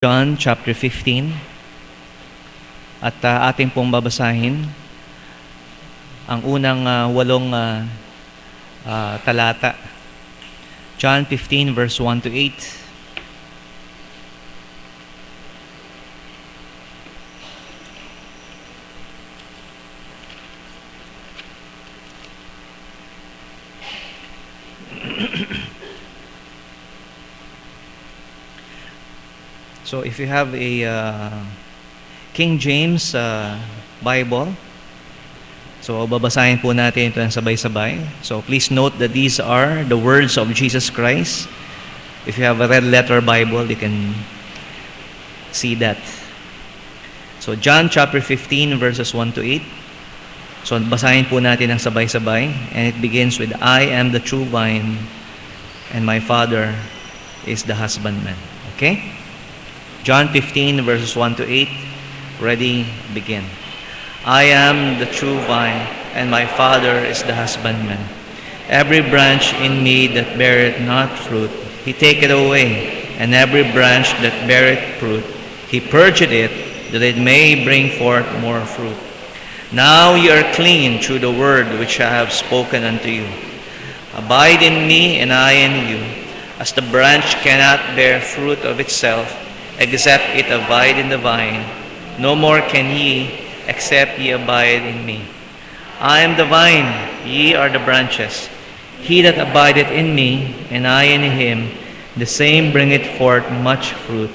John chapter 15 at ating pong babasahin ang unang 8 talata. John 15 verse 1 to 8. So if you have a King James Bible, so babasahin po natin ito ng sabay-sabay. So please note that these are the words of Jesus Christ. If you have a red letter Bible, you can see that. So John chapter 15 verses 1 to 8. So basahin po natin ng sabay-sabay, and it begins with, I am the true vine, and my Father is the husbandman. Okay? John 15 verses 1 to 8. Ready, begin. I am the true vine, and my Father is the husbandman. Every branch in me that beareth not fruit, he taketh away, and every branch that beareth fruit, he purgeth it, that it may bring forth more fruit. Now ye are clean through the word which I have spoken unto you. Abide in me, and I in you. As the branch cannot bear fruit of itself, except it abide in the vine, no more can ye, except ye abide in me. I am the vine, ye are the branches. He that abideth in me, and I in him, the same bringeth forth much fruit.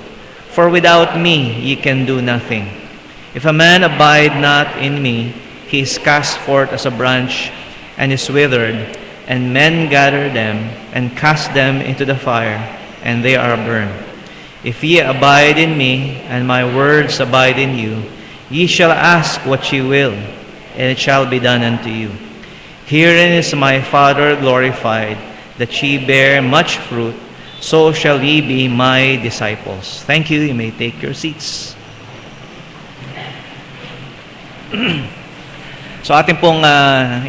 For without me ye can do nothing. If a man abide not in me, he is cast forth as a branch, and is withered, and men gather them, and cast them into the fire, and they are burned. If ye abide in me, and my words abide in you, ye shall ask what ye will, and it shall be done unto you. Herein is my Father glorified, that ye bear much fruit, so shall ye be my disciples. Thank you. You may take your seats. So ating pong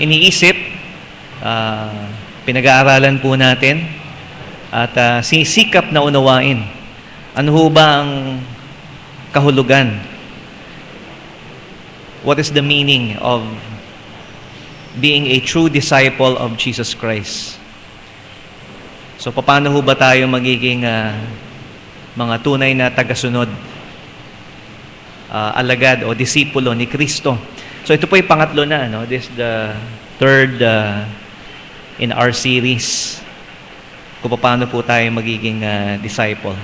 iniisip, pinag-aaralan po natin, at sisikap na unawain. Ano ho ba ang kahulugan? What is the meaning of being a true disciple of Jesus Christ? So, paano ho ba tayo magiging mga tunay na tagasunod, alagad o disipulo ni Kristo? So, ito po yung pangatlo na, no? This is the third in our series. Kung paano po tayo magiging disciple.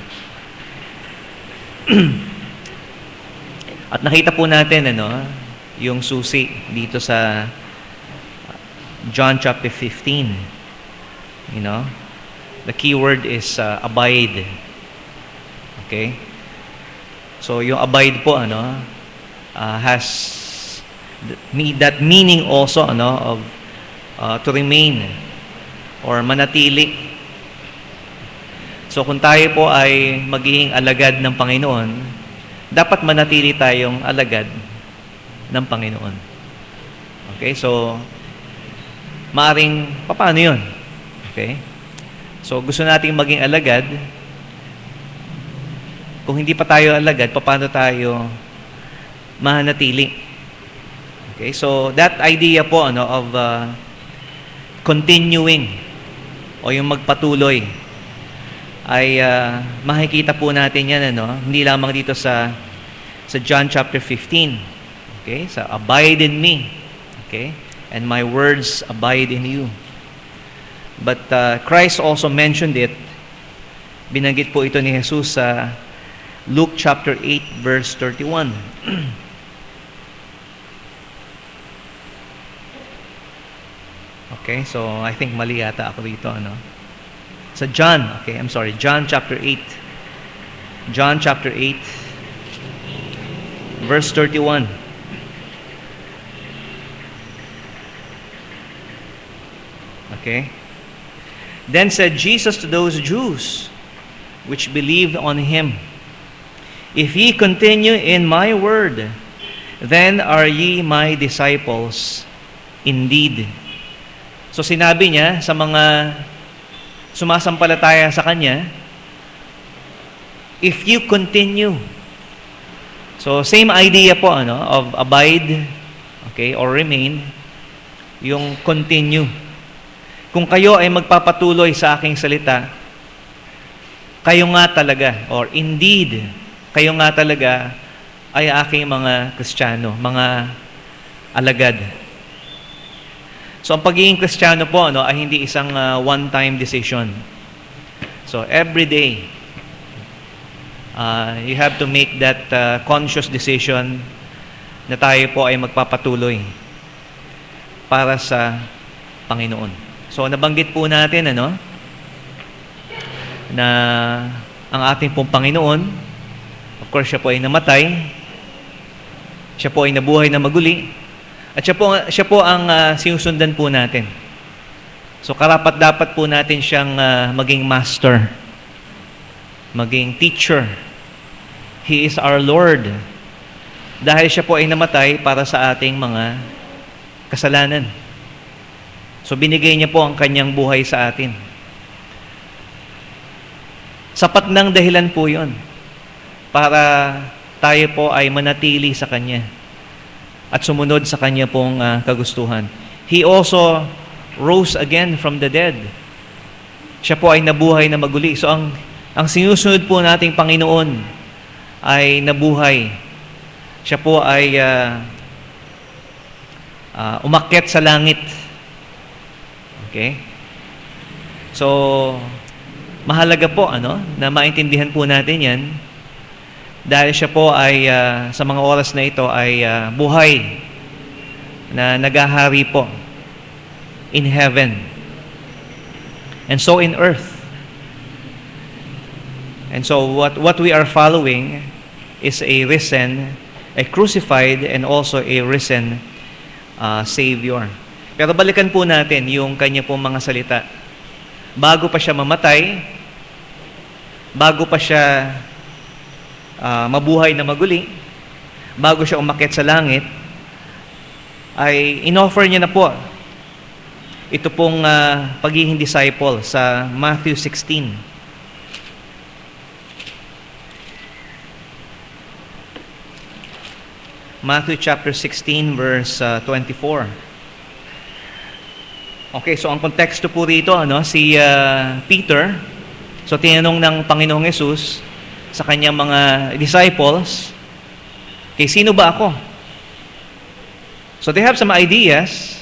At nakita po natin yung susi dito sa John chapter 15. The key word is abide. Okay? So yung abide po has that meaning also of to remain or manatili. So kung tayo po ay magiging alagad ng Panginoon, dapat manatili tayong alagad ng Panginoon. Okay? So, maaring, paano yun? Okay? So, gusto nating maging alagad. Kung hindi pa tayo alagad, paano tayo manatili? Okay? So, that idea po of continuing o yung magpatuloy ay makikita po natin yan hindi lamang dito sa John chapter 15. Okay? Sa abide in me. Okay? And my words abide in you. But Christ also mentioned it. Binanggit po ito ni Jesus sa Luke chapter 8 verse 31. Okay? So I think mali yata ako dito sa John chapter 8. John chapter 8 verse 31. Okay? Then said Jesus to those Jews which believed on him, if ye continue in my word, then are ye my disciples indeed. So sinabi niya sa mga sumasampalataya sa Kanya, if you continue. So, same idea po, of abide, okay, or remain, yung continue. Kung kayo ay magpapatuloy sa aking salita, kayo nga talaga, or indeed, kayo nga talaga ay aking mga Kristiyano, mga alagad. So, ang pagiging Kristiyano po, ay hindi isang one-time decision. So, every day, you have to make that conscious decision na tayo po ay magpapatuloy para sa Panginoon. So, nabanggit po natin, na ang ating pong Panginoon, of course, siya po ay namatay, siya po ay nabuhay na maguli, at siya po ang sinusundan po natin. So, karapat-dapat po natin siyang maging master, maging teacher. He is our Lord. Dahil siya po ay namatay para sa ating mga kasalanan. So, binigay niya po ang kanyang buhay sa atin. Sapat ng dahilan po yun para tayo po ay manatili sa Kanya at sumunod sa Kanya pong kagustuhan. He also rose again from the dead. Siya po ay nabuhay na maguli. So, ang sinusunod po nating Panginoon ay nabuhay. Siya po ay umakyat sa langit. Okay? So, mahalaga po na maintindihan po natin yan dahil siya po ay sa mga oras na ito ay buhay na naghahari po in heaven and so in earth. And so what we are following is a risen, a crucified, and also a risen Savior. Pero balikan po natin yung kanya pong mga salita. Bago pa siya mamatay, bago pa siya mabuhay na maguli, bago siya umakyat sa langit, ay inoffer niya na po ito pong pagiging disciple sa Matthew 16. Matthew chapter 16 verse 24. Okay, so ang konteksto po rito, si Peter, so tinanong ng Panginoong Hesus sa kanyang mga disciples, okay, sino ba ako? So they have some ideas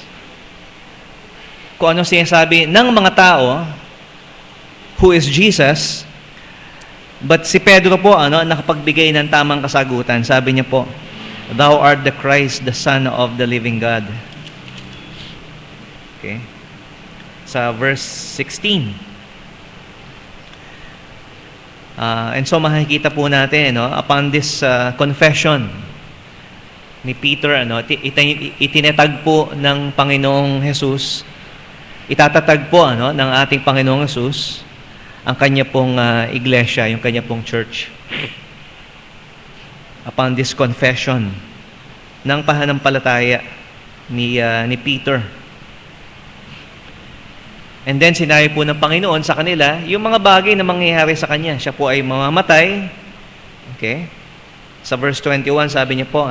kung ano sinasabi ng mga tao, who is Jesus, but si Pedro po, nakapagbigay ng tamang kasagutan. Sabi niya po, Thou art the Christ, the Son of the living God. Okay. Sa verse 16. And so makikita po natin, upon this confession ni Peter, itinatag po ng Panginoong Hesus, itatatag po ng ating Panginoong Hesus ang kanya pong iglesia, yung kanya pong church. Upon this confession ng pananampalataya ni Peter. And then, sinabi po ng Panginoon sa kanila, yung mga bagay na mangyayari sa kanya. Siya po ay mamamatay. Okay? Sa verse 21, sabi niya po,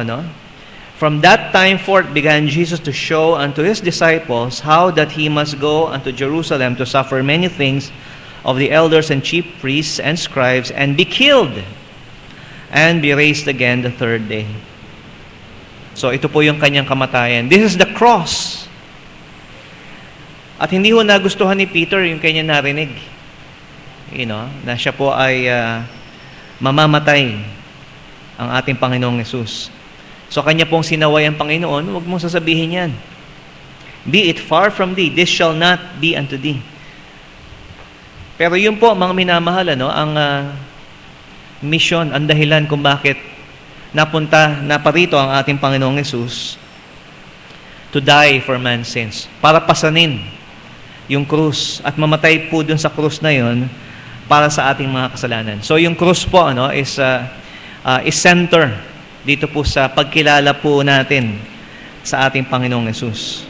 From that time forth began Jesus to show unto His disciples how that He must go unto Jerusalem to suffer many things of the elders and chief priests and scribes, and be killed, and be raised again the third day. So, ito po yung kanyang kamatayan. This is the cross. At hindi ho nagustuhan ni Peter yung kanya narinig. Na siya po ay mamamatay ang ating Panginoong Hesus. So, kanya pong sinaway ang Panginoon, huwag mong sasabihin yan. Be it far from thee, this shall not be unto thee. Pero yun po, mga minamahal, ang mission, ang dahilan kung bakit naparito ang ating Panginoong Hesus to die for man's sins. Para pasanin yung krus at mamatay po dun sa krus na yun para sa ating mga kasalanan. So yung krus po is center dito po sa pagkilala po natin sa ating Panginoong Hesus.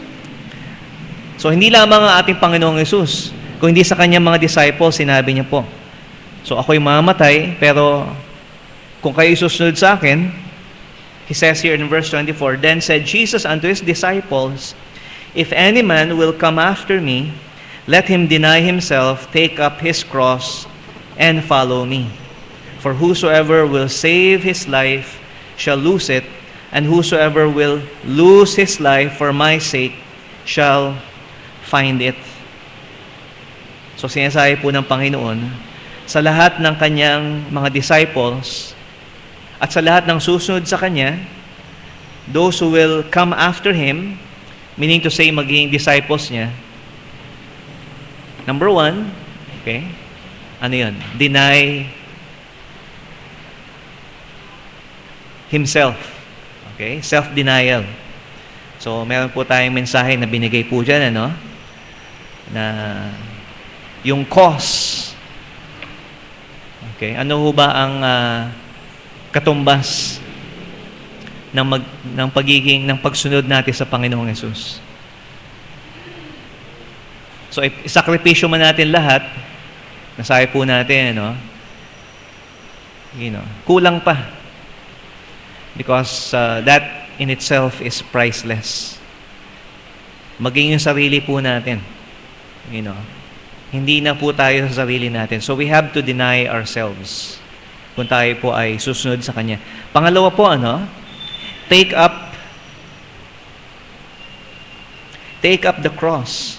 So hindi lamang ang ating Panginoong Hesus, kung hindi sa kanyang mga disciples, sinabi niya po. So ako'y mamamatay, pero kung kayo susunod sa akin, he says here in verse 24, Then said Jesus unto his disciples, If any man will come after me, let him deny himself, take up his cross, and follow me. For whosoever will save his life shall lose it, and whosoever will lose his life for my sake shall find it. So sinasabi po ng Panginoon, sa lahat ng kanyang mga disciples at sa lahat ng susunod sa kanya, those who will come after him, meaning to say magiging disciples niya, number one, okay, ano yun? Deny himself. Okay? Self-denial. So, meron po tayong mensahe na binigay po dyan, ano? Na yung cause. Okay? Ano ho ba ang katumbas ng pagsunod natin sa Panginoong Hesus? So, isakripisyo man natin lahat, nasabi po natin, ano? Kulang pa. Because that in itself is priceless. Maging yung sarili po natin. Hindi na po tayo sa sarili natin. So we have to deny ourselves kung tayo po ay susunod sa Kanya. Pangalawa po, take up the cross.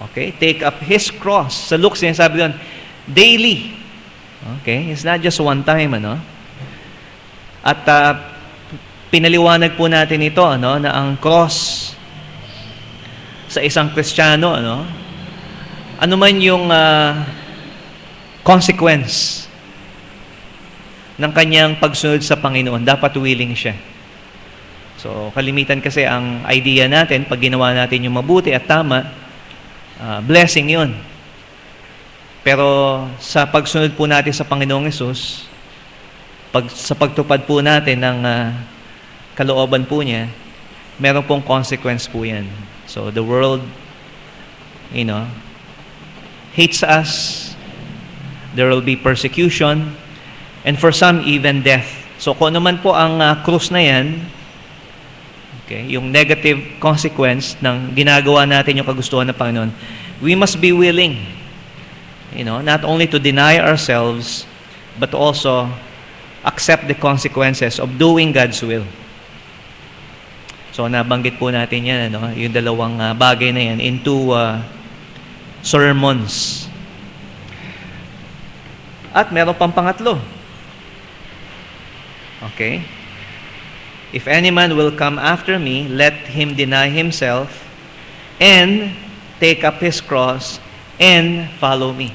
Okay? Take up His cross. Sa Luke, sinasabi doon, daily. Okay? It's not just one time, At pinaliwanag po natin ito, na ang cross sa isang Kristiyano, ano man yung consequence ng kanyang pagsunod sa Panginoon, dapat willing siya. So, kalimitan kasi ang idea natin, pag ginawa natin yung mabuti at tama, blessing yun. Pero sa pagsunod po natin sa Panginoong Hesus, sa pagtupad po natin ng kalooban po niya, meron pong consequence po yan. So, the world, hates us. There will be persecution. And for some, even death. So, kung ano man po ang krus na yan, okay, yung negative consequence ng ginagawa natin yung kagustuhan ng Panginoon, we must be willing, not only to deny ourselves, but also accept the consequences of doing God's will. So, nabanggit po natin yan, yung dalawang bagay na yan in two sermons. At meron pang pangatlo. Okay? If any man will come after me, let him deny himself and take up his cross and follow me.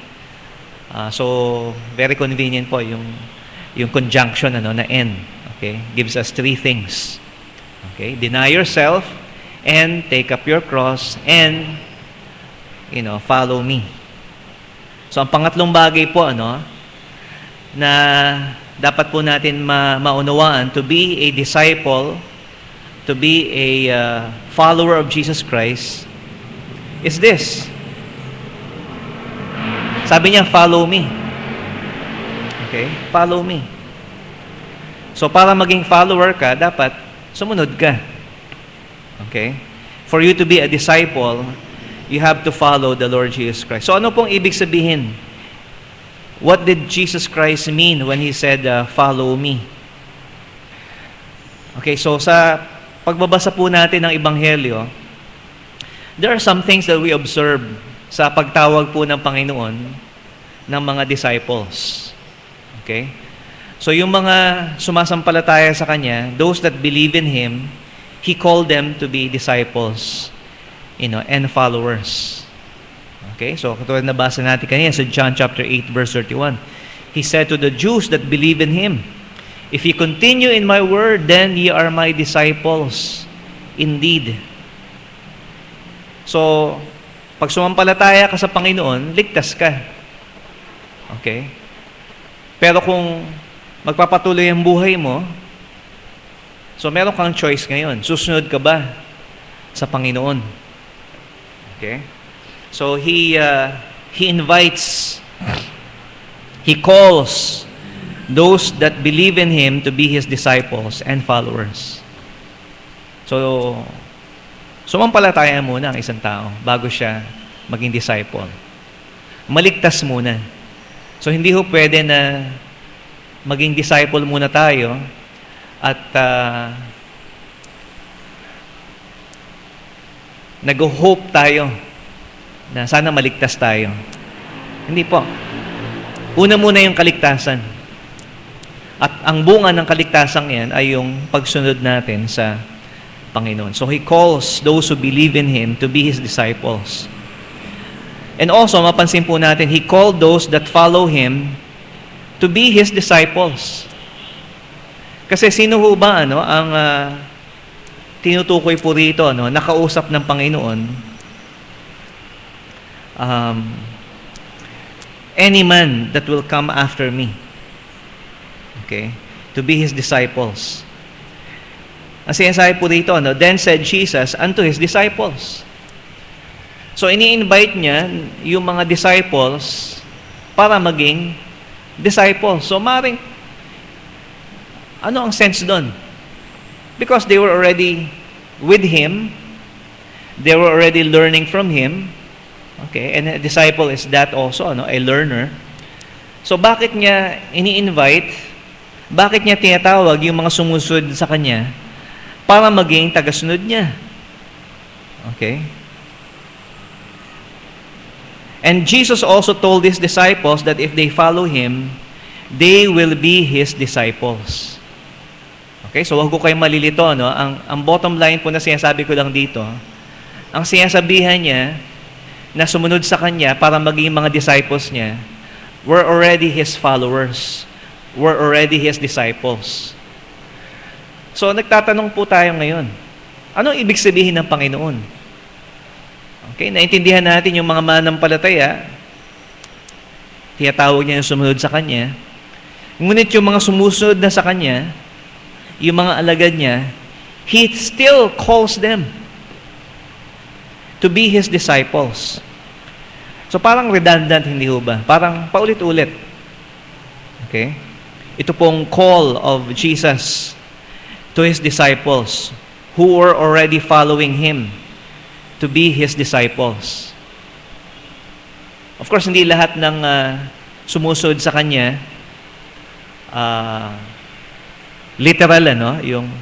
So, very convenient po yung conjunction na and. Okay? Gives us three things. Okay? Deny yourself and take up your cross and follow me. So, ang pangatlong bagay po, na dapat po natin maunawaan, to be a disciple, to be a follower of Jesus Christ, is this. Sabi niya, follow me. Okay? Follow me. So, para maging follower ka, dapat sumunod ka. Okay? For you to be a disciple, you have to follow the Lord Jesus Christ. So, ano pong ibig sabihin? What did Jesus Christ mean when He said, follow me? Okay, so sa pagbabasa po natin ng Ebanghelyo, there are some things that we observe sa pagtawag po ng Panginoon ng mga disciples. Okay? So, yung mga sumasampalataya sa Kanya, those that believe in Him, He called them to be disciples, and followers. Okay, so katulad na basa natin kanina sa John chapter 8 verse 31. He said to the Jews that believe in Him, If ye continue in my word, then ye are my disciples indeed. So, pag sumampalataya ka sa Panginoon, ligtas ka. Okay? Pero kung magpapatuloy ang buhay mo, so meron kang choice ngayon. Susunod ka ba sa Panginoon? Okay? So, He invites He calls those that believe in Him to be His disciples and followers. So, sumampalataya muna ang isang tao bago siya maging disciple. Maligtas muna. So, hindi ho pwede na maging disciple muna tayo at nag-hope tayo na sana maligtas tayo. Hindi po. Una muna yung kaligtasan. At ang bunga ng kaligtasan yan ay yung pagsunod natin sa Panginoon. So He calls those who believe in Him to be His disciples. And also, mapansin po natin, He called those that follow Him to be His disciples. Kasi sino ho ba ang tinutukoy po rito, nakausap ng Panginoon? Any man that will come after me. Okay? To be His disciples. Ang sinasabi po dito, then said Jesus unto His disciples. So, ini-invite niya yung mga disciples para maging disciples. So, maring, ano ang sense doon? Because they were already with Him. They were already learning from Him. Okay? And a disciple is that also, a learner. So, bakit niya ini-invite? Bakit niya tinatawag yung mga sumusunod sa Kanya para maging tagasunod niya? Okay? And Jesus also told His disciples that if they follow Him, they will be His disciples. Okay, so huwag ko kayo malilito, Ang bottom line po na sinasabi ko lang dito, ang sinasabihan niya na sumunod sa Kanya para maging mga disciples niya, we're already His followers. We're already His disciples. So, nagtatanong po tayo ngayon, anong ibig sabihin ng Panginoon? Okay, naintindihan natin yung mga mananampalataya, tinatawag niya yung sumunod sa Kanya. Ngunit yung mga sumusunod na sa Kanya, yung mga alagad niya, He still calls them to be His disciples. So parang redundant, hindi ho ba? Parang paulit-ulit. Okay? Ito pong call of Jesus to His disciples who were already following Him to be His disciples. Of course, hindi lahat ng sumusunod sa Kanya literal, yung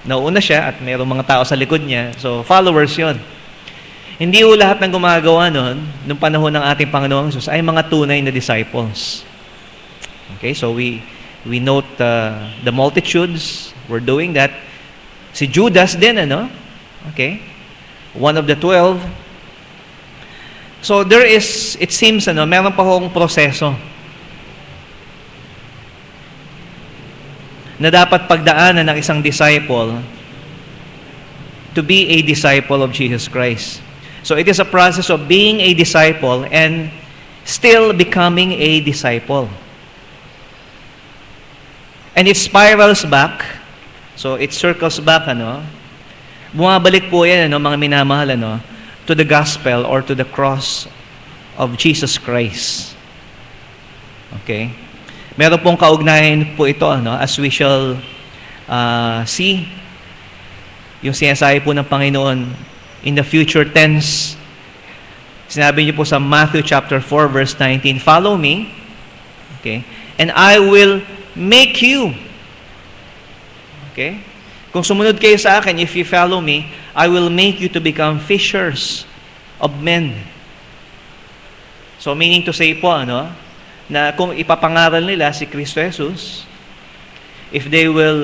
nauna siya at mayroong mga tao sa likod niya. So, followers yon. Hindi ho lahat ng gumagawa noon, nung panahon ng ating Panginoong Jesus, ay mga tunay na disciples. Okay, so we note the multitudes were doing that. Si Judas din, Okay, one of the 12. So, there is, it seems, meron pa hong proseso na dapat pagdaanan ng isang disciple to be a disciple of Jesus Christ. So it is a process of being a disciple and still becoming a disciple. And it spirals back. So it circles back, bumabalik po yan, mga minamahal, to the gospel or to the cross of Jesus Christ. Okay? Meron pong kaugnayan po ito, as we shall see, yung sinasabi po ng Panginoon in the future tense. Sinabi niyo po sa Matthew chapter 4 verse 19, follow me, okay, and I will make you. Okay? Kung sumunod kayo sa akin, if you follow me, I will make you to become fishers of men. So meaning to say po, na kung ipapangaral nila si Kristo Jesus, if they will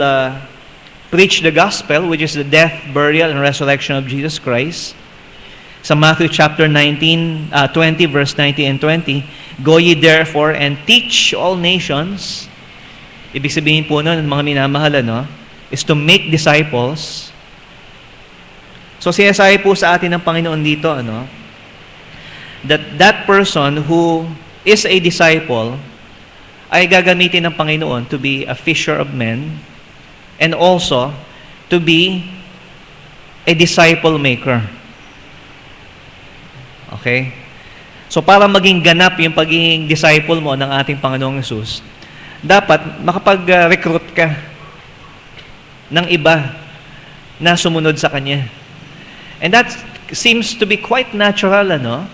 preach the gospel, which is the death, burial, and resurrection of Jesus Christ, sa Matthew chapter 20, verse 19 and 20, go ye therefore and teach all nations. Ibig sabihin po nun, mga minamahal, is to make disciples. So sinasabi po sa atin ng Panginoon dito, that person who is a disciple ay gagamitin ng Panginoon to be a fisher of men and also to be a disciple maker. Okay? So para maging ganap yung pagiging disciple mo ng ating Panginoong Hesus, dapat makapag-recruit ka ng iba na sumunod sa Kanya. And that seems to be quite natural, ano?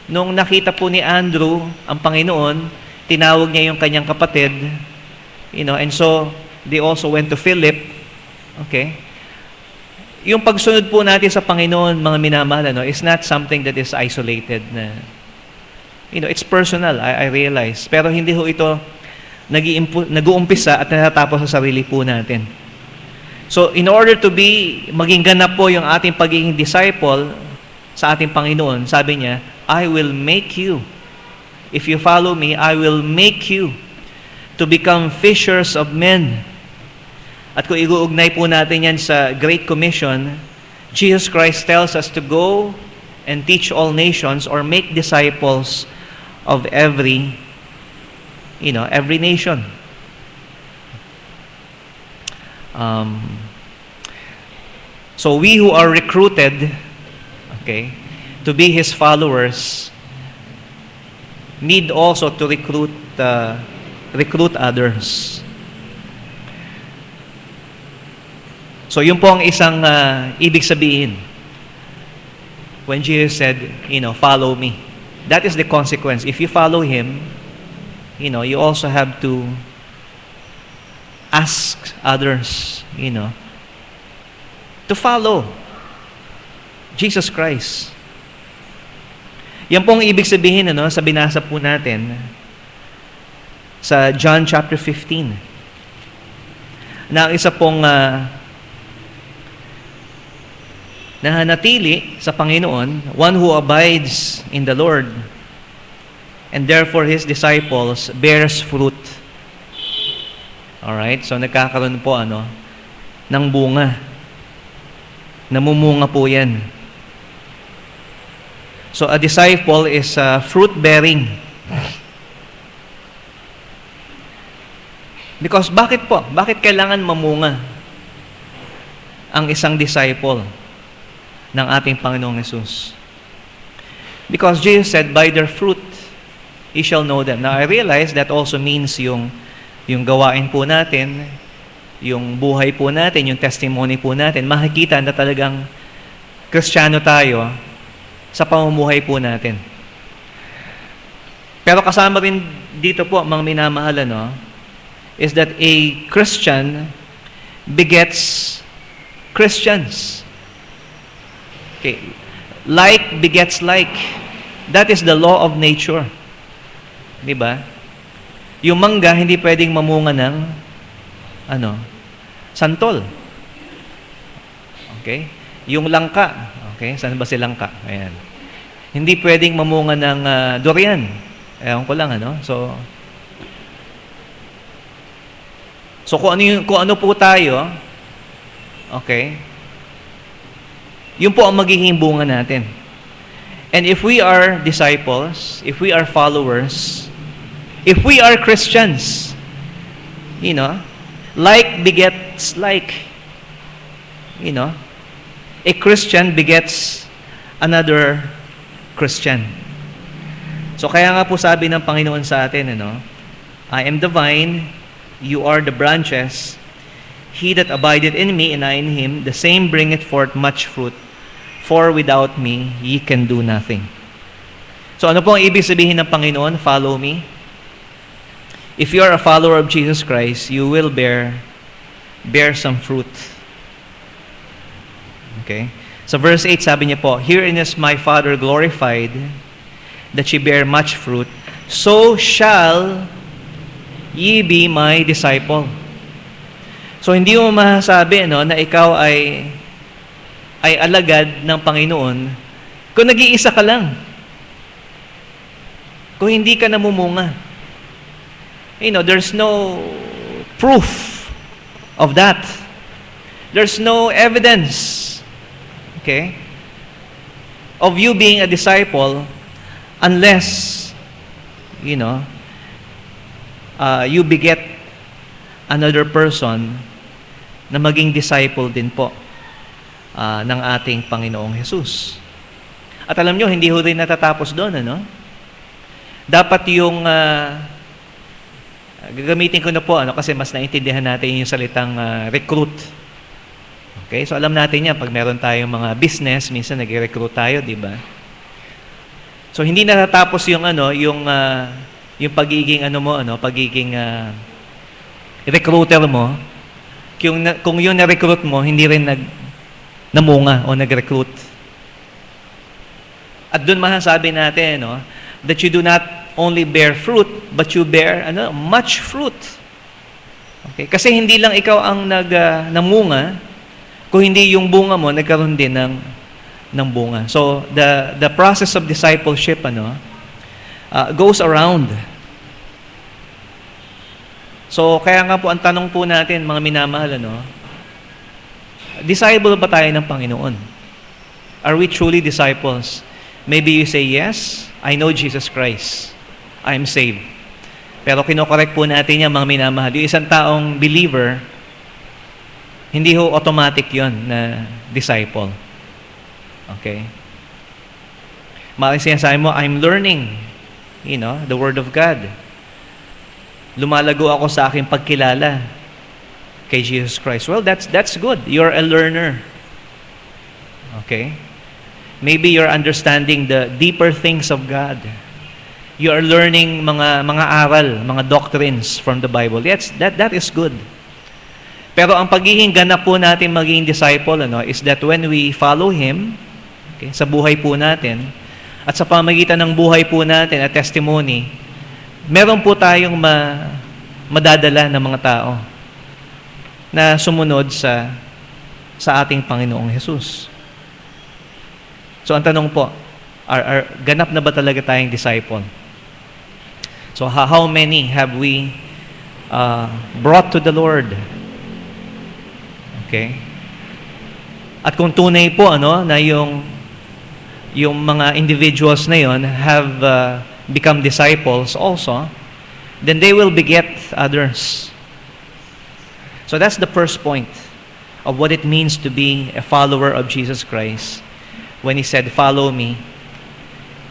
Nung nakita po ni Andrew ang Panginoon, tinawag niya yung kanyang kapatid, and so they also went to Philip. Okay? Yung pagsunod po natin sa Panginoon, mga minamahal, is not something that is isolated na, it's personal, I realize. Pero hindi ho ito nag-uumpisa at natatapos sa sarili po natin. So, in order to maging ganap po yung ating pagiging disciple sa ating Panginoon, sabi niya, I will make you. If you follow me, I will make you to become fishers of men. At kung iuugnay po natin yan sa Great Commission, Jesus Christ tells us to go and teach all nations or make disciples of every nation. So we who are recruited, to be His followers, need also to recruit others. So yun po ang isang ibig sabihin when Jesus said, follow me. That is the consequence. If you follow Him, you also have to ask others, to follow Jesus Christ. Yan po ang ibig sabihin, sa binasa po natin sa John chapter 15. Na ang isa pong nananatili sa Panginoon, one who abides in the Lord, and therefore His disciples bears fruit. Alright? So nagkakaroon po ng bunga. Namumunga po yan. So a disciple is fruit-bearing. Because bakit po? Bakit kailangan mamunga ang isang disciple ng ating Panginoong Hesus? Because Jesus said, by their fruit, ye shall know them. Now, I realize that also means yung gawain po natin, yung buhay po natin, yung testimony po natin, makikita na talagang Kristiyano tayo sa pamumuhay po natin. Pero kasama rin dito po, mga minamahal, is that a Christian begets Christians. Okay. Like begets like. That is the law of nature. Di ba? Yung mangga, hindi pwedeng mamunga ng santol. Okay? Yung langka. Okay? Saan ba si langka? Ayan. Hindi pwedeng mamunga ng durian. Ewan ko lang, So kung ano po tayo, okay, yun po ang magiging bunga natin. And if we are disciples, if we are followers, if we are Christians, like begets like. A Christian begets another Christian. So kaya nga po sabi ng Panginoon sa atin, I am the vine, you are the branches. He that abideth in me, and I in him, the same bringeth forth much fruit. For without me, ye can do nothing. So ano po ang ibig sabihin ng Panginoon? Follow me. If you are a follower of Jesus Christ, you will bear some fruit. Okay? So verse 8, sabi niya po, herein is my Father glorified, that ye bear much fruit, so shall ye be my disciple. So hindi mo masasabi na ikaw ay alagad ng Panginoon kung nag-iisa ka lang. Kung hindi ka namumunga. There's no proof of that. There's no evidence, of you being a disciple unless, you beget another person na maging disciple din po ng ating Panginoong Hesus. At alam nyo, hindi ho rin natatapos doon, ano? Dapat yung, gagamitin ko na po, ano, kasi mas naintindihan natin yung salitang recruit. Okay? So alam natin yan, pag meron tayong mga business, minsan nag-recruit tayo, di ba? So hindi natatapos yung yung pagiging pagiging recruiter mo. Kung yung na-recruit mo, hindi rin namunga o nag-recruit. At doon masasabi natin, that you do not only bear fruit, but you bear much fruit. Okay? Kasi hindi lang ikaw ang namunga, kung hindi yung bunga mo nagkaroon din ng bunga. So the process of discipleship goes around. So kaya nga po ang tanong po natin, mga minamahal, disciple ba tayo ng Panginoon? Are we truly disciples? Maybe you say, yes, I know Jesus Christ. I'm saved. Pero kinokorek po natin yan, mga minamahal. Yung isang taong believer, hindi ho automatic yon na disciple. Okay? Maaaring sinasabi mo, I'm learning, the Word of God. Lumalago ako sa aking pagkilala kay Jesus Christ. Well, that's good. You're a learner. Okay? Maybe you're understanding the deeper things of God. You are learning mga aral, mga doctrines from the Bible. Yes, that is good. Pero ang pagiging ganap po natin maging disciple is that when we follow Him, okay, sa buhay po natin, at sa pamagitan ng buhay po natin at testimony, meron po tayong madadala ng mga tao na sumunod sa ating Panginoong Jesus. So ang tanong po, ganap na ba talaga tayong disciple? So how many have we brought to the Lord? Okay? At kung tunay po na yung mga individuals na yon have become disciples also, then they will beget others. So that's the first point of what it means to be a follower of Jesus Christ. When He said, follow me,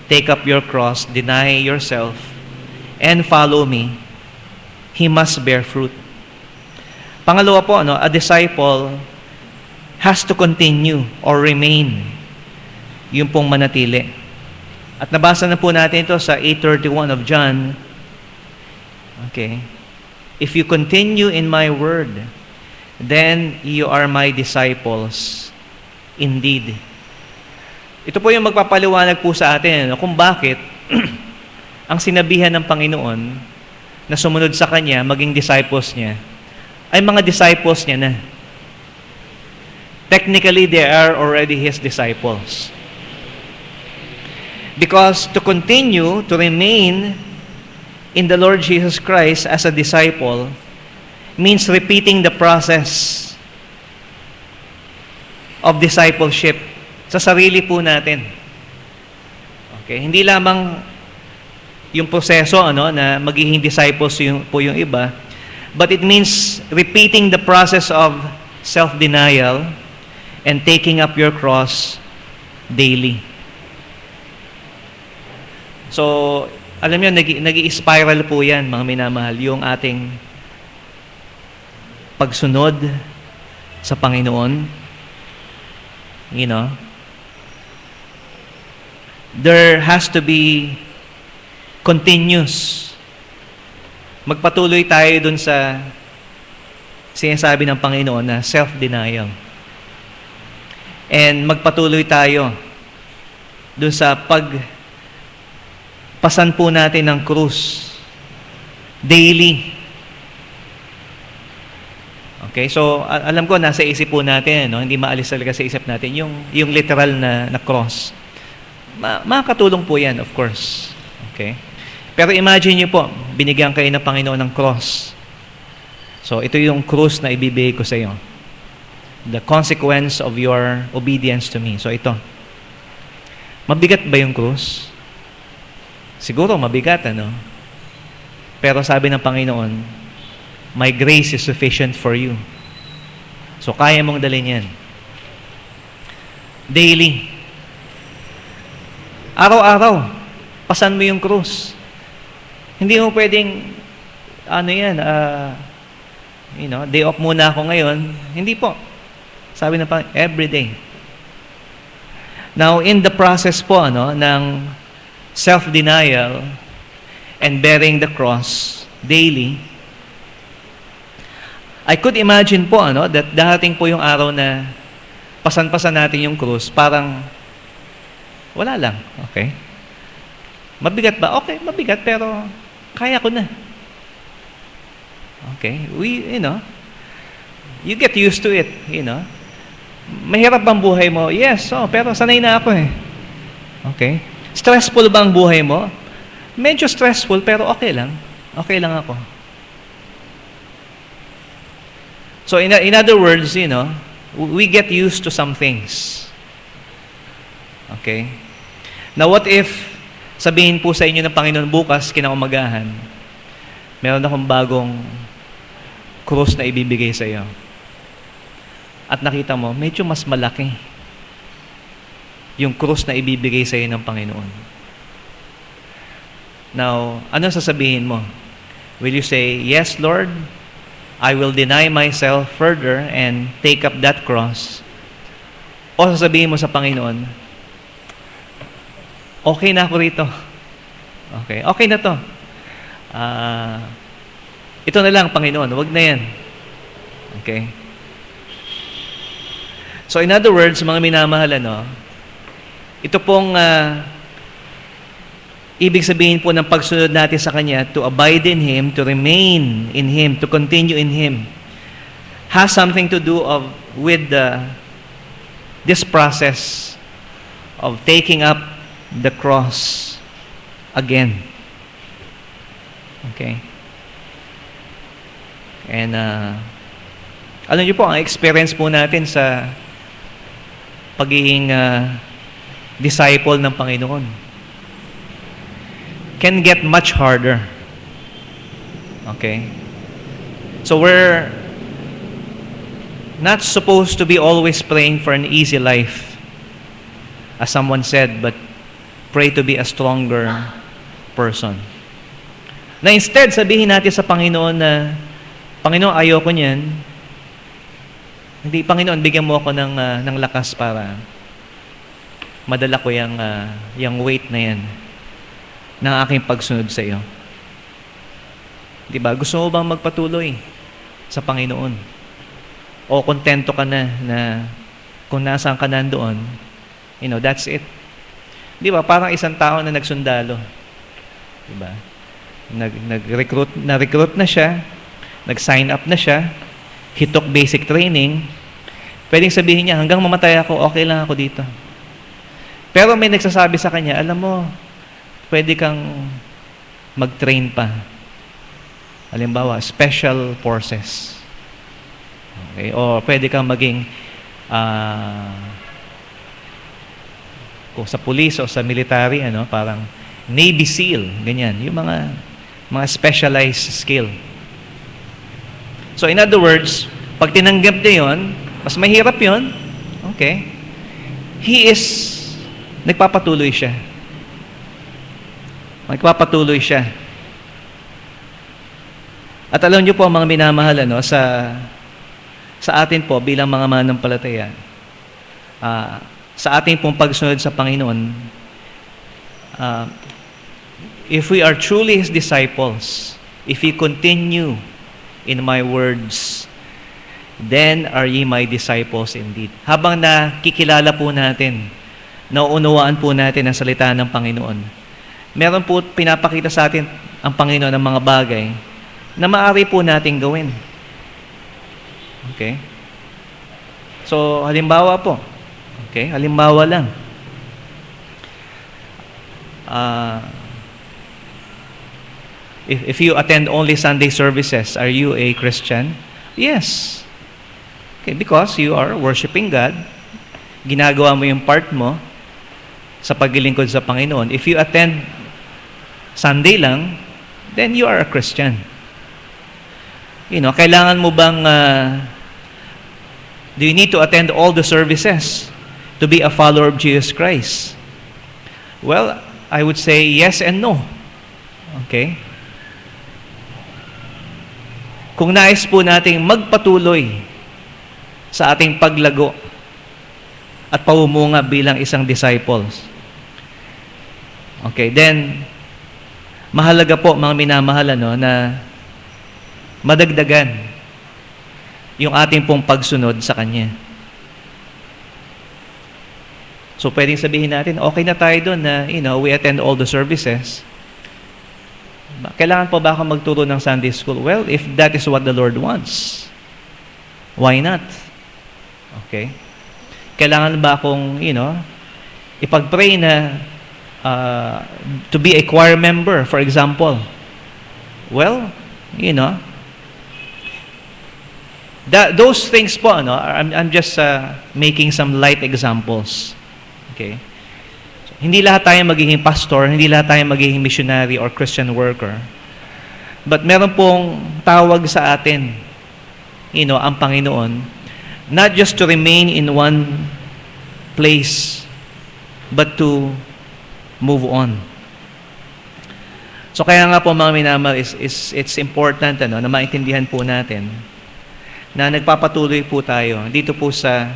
take up your cross, deny yourself, and follow me, he must bear fruit. Pangalawa po, a disciple has to continue or remain. Yung pong manatili. At nabasa na po natin ito sa 8:31 of John. Okay. If you continue in my word, then you are my disciples indeed. Ito po yung magpapaliwanag po sa atin kung bakit ang sinabihan ng Panginoon na sumunod sa Kanya, maging disciples niya, ay mga disciples niya na. Technically, they are already His disciples. Because to continue, to remain in the Lord Jesus Christ as a disciple means repeating the process of discipleship sa sarili po natin. Okay, hindi lamang yung proseso na magiging disciples po yung iba, but it means repeating the process of self-denial and taking up your cross daily. So, alam niyo, nag-i-spiral po yan, mga minamahal, yung ating pagsunod sa Panginoon. There has to be continuous. Magpatuloy tayo dun sa sinasabi ng Panginoon na self-denial. And magpatuloy tayo dun sa pasan po natin ng krus daily. Okay, so alam ko nasa isip po natin, hindi maalis talaga sa isip natin yung literal na cross. Makakatulong po yan, of course. Okay? Pero imagine niyo po, binigyan kayo ng Panginoon ng cross. So ito yung krus na ibibigay ko sa iyo. The consequence of your obedience to me. So ito. Mabigat ba yung krus? Siguro mabigat, Pero sabi ng Panginoon, my grace is sufficient for you. So kaya mong dalhin yan. Daily. Araw-araw, pasan mo yung krus. Hindi mo pwedeng, day off muna ako ngayon. Hindi po. Sabi na pa, every day. Now, in the process po, ng self-denial and bearing the cross daily, I could imagine po, that darating po yung araw na pasan-pasan natin yung krus, parang wala lang, okay? Mabigat ba? Okay, mabigat, pero kaya ko na. Okay? You get used to it, Mahirap bang buhay mo? Yes, pero sanay na ako eh. Okay? Stressful bang buhay mo? Medyo stressful, pero okay lang. Okay lang ako. So, in other words, we get used to some things. Okay? Now, what if, sabihin po sa inyo ng Panginoon bukas, kinaumagahan, meron akong bagong krus na ibibigay sa iyo. At nakita mo, medyo mas malaki yung krus na ibibigay sa iyo ng Panginoon. Now, ano sasabihin mo? Will you say, yes, Lord, I will deny myself further and take up that cross? O sasabihin mo sa Panginoon, okay na ako rito. Okay na to. Ito na lang, Panginoon. Huwag na yan. Okay? So, in other words, mga minamahal, ito pong ibig sabihin po ng pagsunod natin sa Kanya, to abide in Him, to remain in Him, to continue in Him, has something to do with this process of taking up the cross again. Okay? And, alam niyo po, ang experience po natin sa pagiging disciple ng Panginoon can get much harder. Okay? So we're not supposed to be always praying for an easy life, as someone said, but pray to be a stronger person. Na instead, sabihin natin sa Panginoon na, Panginoon, ayoko niyan. Hindi, Panginoon, bigyan mo ako ng lakas para madala ko yung weight na yan ng aking pagsunod sa iyo. Di ba? Gusto mo bang magpatuloy sa Panginoon? O kontento ka na kung nasaan ka nandoon, that's it. Di ba? Parang isang tao na nagsundalo. Di ba? Na-recruit na siya, nag-sign up na siya, he took basic training, pwedeng sabihin niya, hanggang mamatay ako, okay lang ako dito. Pero may nagsasabi sa kanya, alam mo, pwede kang mag-train pa. Halimbawa, special forces. Okay? O pwede kang maging kung sa police o sa military, parang Navy SEAL, ganyan. Yung mga specialized skill. So, in other words, pag tinanggap niya yun, mas mahirap yun, okay? Nagpapatuloy siya. Nagpapatuloy siya. At alam niyo po, mga minamahal, sa atin po, bilang mga manampalataya, sa ating pong pagsunod sa Panginoon, if we are truly His disciples, if we continue in my words, then are ye my disciples indeed. Habang nakikilala po natin, nauunawaan po natin ang salita ng Panginoon, meron po pinapakita sa atin ang Panginoon ng mga bagay na maaari po nating gawin. Okay? So, halimbawa po. Okay? Halimbawa lang. If you attend only Sunday services, are you a Christian? Yes. Okay, because you are worshiping God. Ginagawa mo yung part mo sa paglilingkod sa Panginoon. If you attend Sunday lang, then you are a Christian. Kailangan mo bang, do you need to attend all the services to be a follower of Jesus Christ? Well, I would say yes and no. Okay? Kung nais po nating magpatuloy sa ating paglago at paumunga bilang isang disciples, okay, then mahalaga po, mga minamahal, na madagdagan yung ating pong pagsunod sa Kanya. So, pwedeng sabihin natin, okay na tayo doon na, we attend all the services. Kailangan pa ba ako magturo ng Sunday school? Well, if that is what the Lord wants, why not? Okay? Kailangan ba akong, ipag-pray na to be a choir member, for example? Well, those things po, I'm just making some light examples. Okay? Hindi lahat tayo magiging pastor, hindi lahat tayo magiging missionary or Christian worker. But meron pong tawag sa atin, ang Panginoon, not just to remain in one place, but to move on. So kaya nga po, mga minamahal, it's important na maintindihan po natin na nagpapatuloy po tayo dito po sa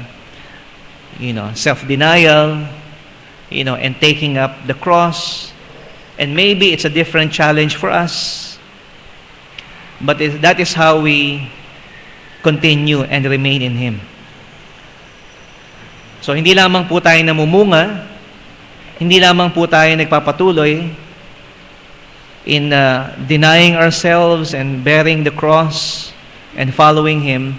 self-denial, and taking up the cross. And maybe it's a different challenge for us. But that is how we continue and remain in Him. So, hindi lamang po tayo namumunga, hindi lamang po tayo nagpapatuloy in denying ourselves and bearing the cross and following Him,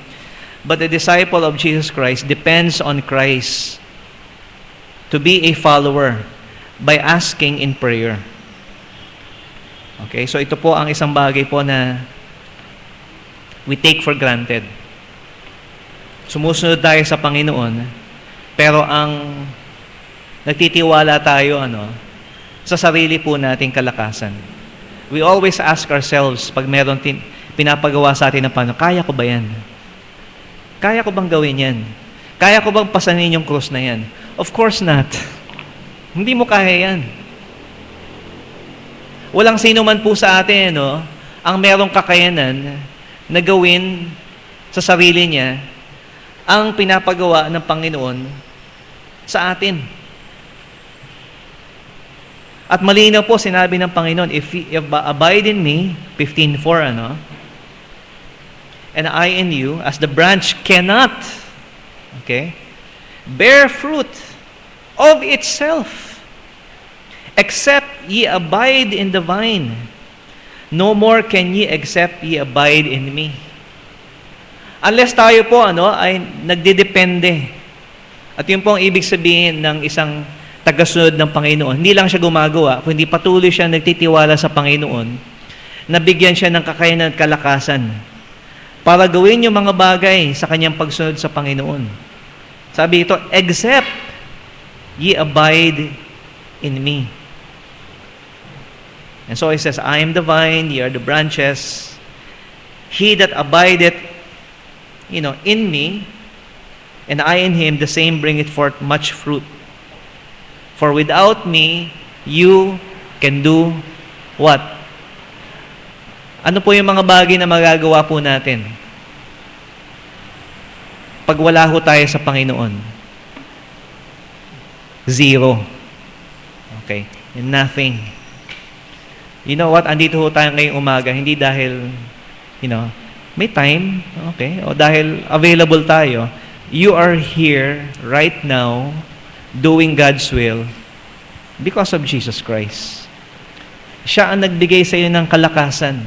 but the disciple of Jesus Christ depends on Christ to be a follower by asking in prayer. Okay, so ito po ang isang bagay po na we take for granted. Sumusunod tayo sa Panginoon, pero ang nagtitiwala tayo sa sarili po nating kalakasan. We always ask ourselves, pag meron pinapagawa sa atin ng Panginoon, kaya ko ba yan? Kaya ko bang gawin yan? Kaya ko bang pasanin yung krus na yan? Of course not. Hindi mo kaya yan. Walang sino man po sa atin, ang merong kakayanan na gawin sa sarili niya ang pinapagawa ng Panginoon sa atin. At malinaw po, sinabi ng Panginoon, if abide in me, 15:4, and I in you, as the branch cannot, bear fruit of itself, except ye abide in the vine. No more can ye except ye abide in me. Unless tayo po ay nagdidepende. At yun po ang ibig sabihin ng isang tagasunod ng Panginoon. Hindi lang siya gumagawa, kundi patuloy siya nagtitiwala sa Panginoon, nabigyan siya ng kakayanan at kalakasan para gawin yung mga bagay sa kanyang pagsunod sa Panginoon. Sabi ito, except ye abide in me. And so he says, I am the vine, ye are the branches. He that abideth, in me, and I in him, the same bringeth forth much fruit. For without me, you can do what? Ano po yung mga bagay na magagawa po natin? Pag wala ho tayo sa Panginoon, zero. Okay? And nothing. You know what? Andito ho tayo ngayong umaga, hindi dahil, may time, okay? O dahil available tayo. You are here right now doing God's will because of Jesus Christ. Siya ang nagbigay sa iyo ng kalakasan.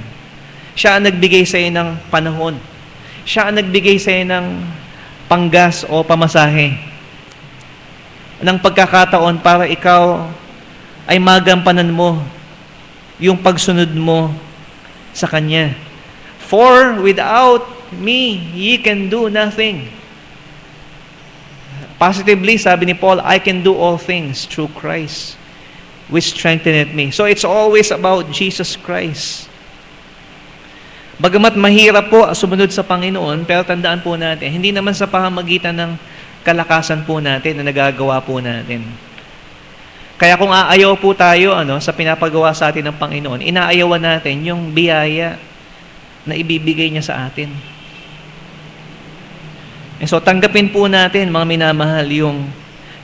Siya ang nagbigay sa iyo ng panahon. Siya ang nagbigay sa iyo ng panggas o pamasahe. Ng pagkakataon para ikaw ay magampanan mo yung pagsunod mo sa Kanya. For without me, ye can do nothing. Positively, sabi ni Paul, I can do all things through Christ, which strengtheneth me. So it's always about Jesus Christ. Bagamat mahirap po sumunod sa Panginoon, pero tandaan po natin, hindi naman sa pamamagitan ng kalakasan po natin na nagagawa po natin. Kaya kung aayaw po tayo sa pinapagawa sa atin ng Panginoon, inaayawan natin yung biyaya na ibibigay niya sa atin. And so tanggapin po natin, mga minamahal, yung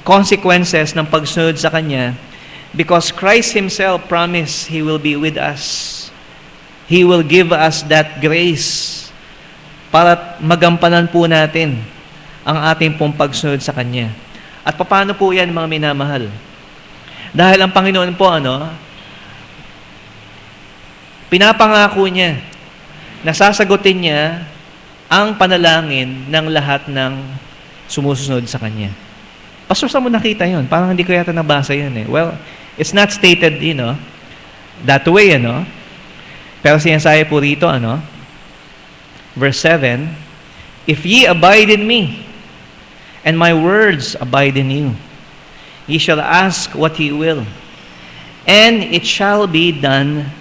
consequences ng pagsunod sa Kanya, because Christ Himself promised He will be with us. He will give us that grace para magampanan po natin ang ating pong pagsunod sa Kanya. At paano po yan, mga minamahal? Dahil ang Panginoon po, pinapangako niya na sasagutin niya ang panalangin ng lahat ng sumusunod sa Kanya. Pastor, saan mo nakita yun? Parang hindi ko yata nabasa yun eh. Well, it's not stated, that way, Pero sinasabi po rito, verse 7, "If ye abide in me, and my words abide in you, ye shall ask what ye will, and it shall be done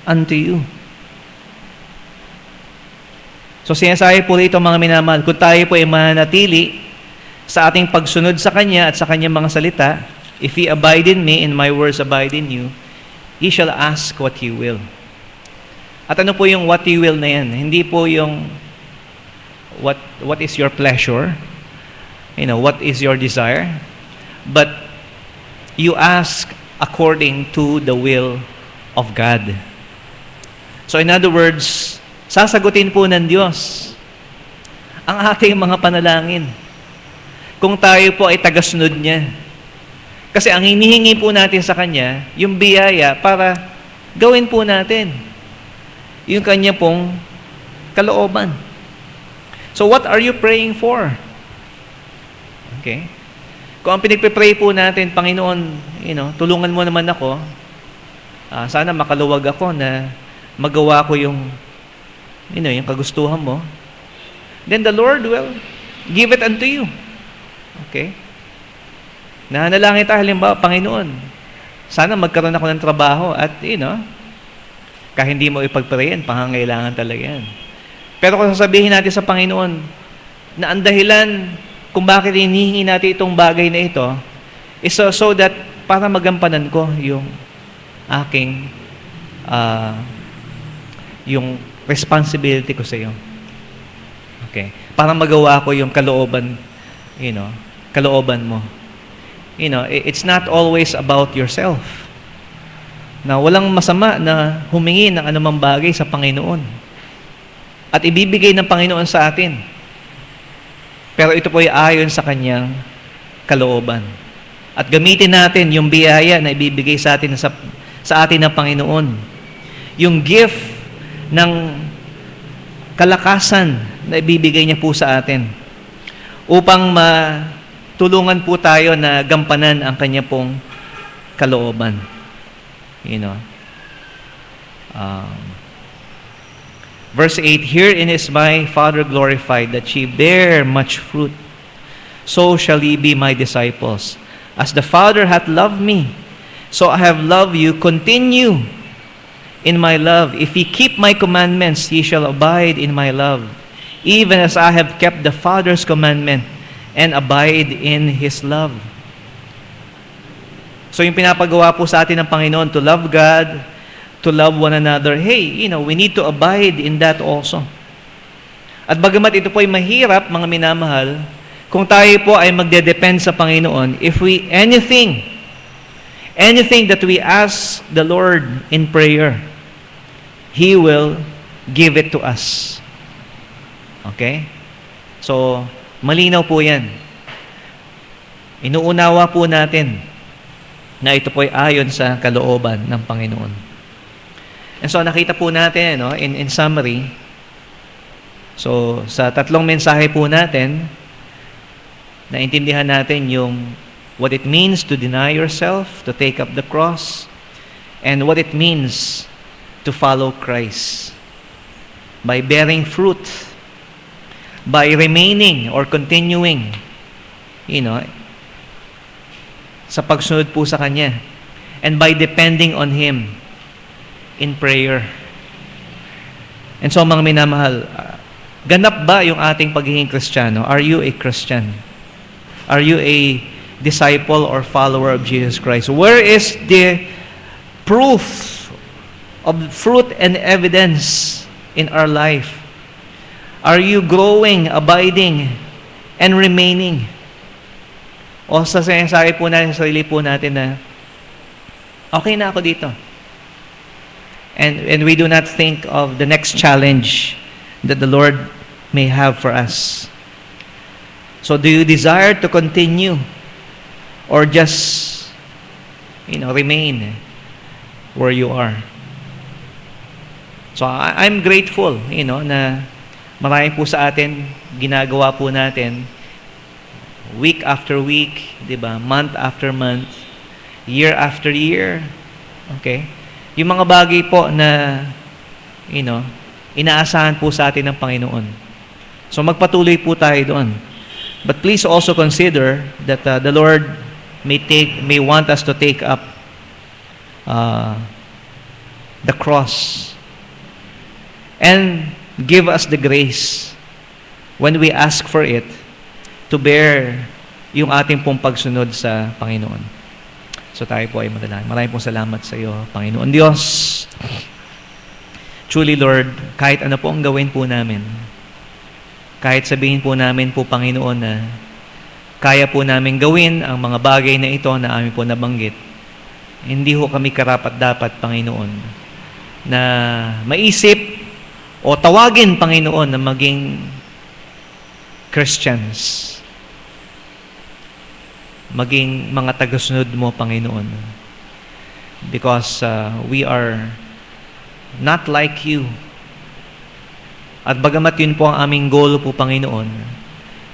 unto you." So sinasabi po rito, mga minamahal, kung tayo po ay mananatili sa ating pagsunod sa Kanya at sa Kanyang mga salita, "If ye abide in me, and my words abide in you, ye shall ask what ye will." At ano po yung what you will na yan? Hindi po yung what is your pleasure, what is your desire, but you ask according to the will of God. So in other words, sasagutin po ng Diyos ang ating mga panalangin kung tayo po ay tagasunod niya. Kasi ang hinihingi po natin sa Kanya, yung biyaya para gawin po natin yung Kanya pong kalooban. So what are you praying for? Okay? Kung ang pinagpe-pray po natin, Panginoon, tulungan mo naman ako, sana makaluwag ako na magawa ko yung kagustuhan mo, then the Lord will give it unto you. Okay? Nanalangin tayo, halimbawa, Panginoon, sana magkaroon ako ng trabaho at, kahit hindi mo ipagprayan, pangangailangan talaga yan. Pero kung sasabihin natin sa Panginoon na ang dahilan kung bakit hinihingi natin itong bagay na ito is so that para magampanan ko yung aking yung responsibility ko sa iyo. Okay? Para magawa ko yung kalooban, kalooban mo. It's not always about yourself. Na walang masama na humingi ng anumang bagay sa Panginoon. At ibibigay ng Panginoon sa atin. Pero ito po ay ayon sa Kanyang kalooban. At gamitin natin yung biyaya na ibibigay sa atin ng Panginoon. Yung gift ng kalakasan na ibibigay niya po sa atin. Upang matulungan po tayo na gampanan ang Kanya pong kalooban. Verse 8, "Herein is my Father glorified, that ye bear much fruit. So shall ye be my disciples. As the Father hath loved me, so I have loved you. Continue in my love. If ye keep my commandments, ye shall abide in my love, even as I have kept the Father's commandment, and abide in His love." So yung pinapagawa po sa atin ng Panginoon, to love God, to love one another, hey, we need to abide in that also. At bagamat ito po ay mahirap, mga minamahal, kung tayo po ay magde-depend sa Panginoon, if anything that we ask the Lord in prayer, He will give it to us. Okay? So, malinaw po yan. Inuunawa po natin na ito po ay ayon sa kalooban ng Panginoon. And so, nakita po natin, in summary, so, sa tatlong mensahe po natin, naintindihan natin yung what it means to deny yourself, to take up the cross, and what it means to follow Christ. By bearing fruit, by remaining or continuing, sa pagsunod po sa Kanya, and by depending on Him in prayer. And so, mga minamahal, ganap ba yung ating pagiging Kristiyano? Are you a Christian? Are you a disciple or follower of Jesus Christ? Where is the proof of fruit and evidence in our life? Are you growing, abiding, and remaining? O sasabi po natin sa sarili po natin na, okay na ako dito. And we do not think of the next challenge that the Lord may have for us. So do you desire to continue or just, remain where you are? So I'm grateful, na marami po sa atin, ginagawa po natin, week after week, di ba? Month after month, year after year. Okay? Yung mga bagay po na, inaasahan po sa atin ng Panginoon. So magpatuloy po tayo doon. But please also consider that the Lord may want us to take up the cross and give us the grace when we ask for it to bear yung ating pong pagsunod sa Panginoon. So tayo po ay madalangin. Maraming pong salamat sa iyo, Panginoon Diyos. Truly, Lord, kahit ano po ang gawin po namin, kahit sabihin po namin po, Panginoon, na kaya po namin gawin ang mga bagay na ito na amin po nabanggit, hindi ho kami karapat-dapat, Panginoon, na maisip o tawagin, Panginoon, na maging Christians, maging mga tagasunod mo, Panginoon. Because we are not like you. At bagamat yun po ang aming goal po, Panginoon,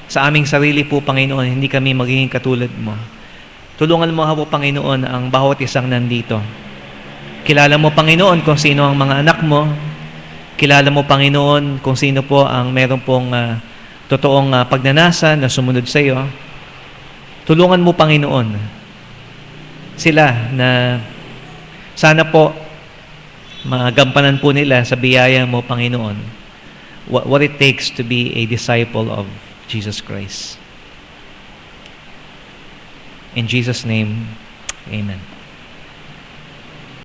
sa aming sarili po, Panginoon, hindi kami magiging katulad mo. Tulungan mo po, Panginoon, ang bawat isang nandito. Kilala mo, Panginoon, kung sino ang mga anak mo. Kilala mo, Panginoon, kung sino po ang meron pong totoong pagnanasa na sumunod sa iyo. Tulungan mo, Panginoon, sila na sana po magampanan po nila sa biyaya mo, Panginoon, what it takes to be a disciple of Jesus Christ. In Jesus' name, amen.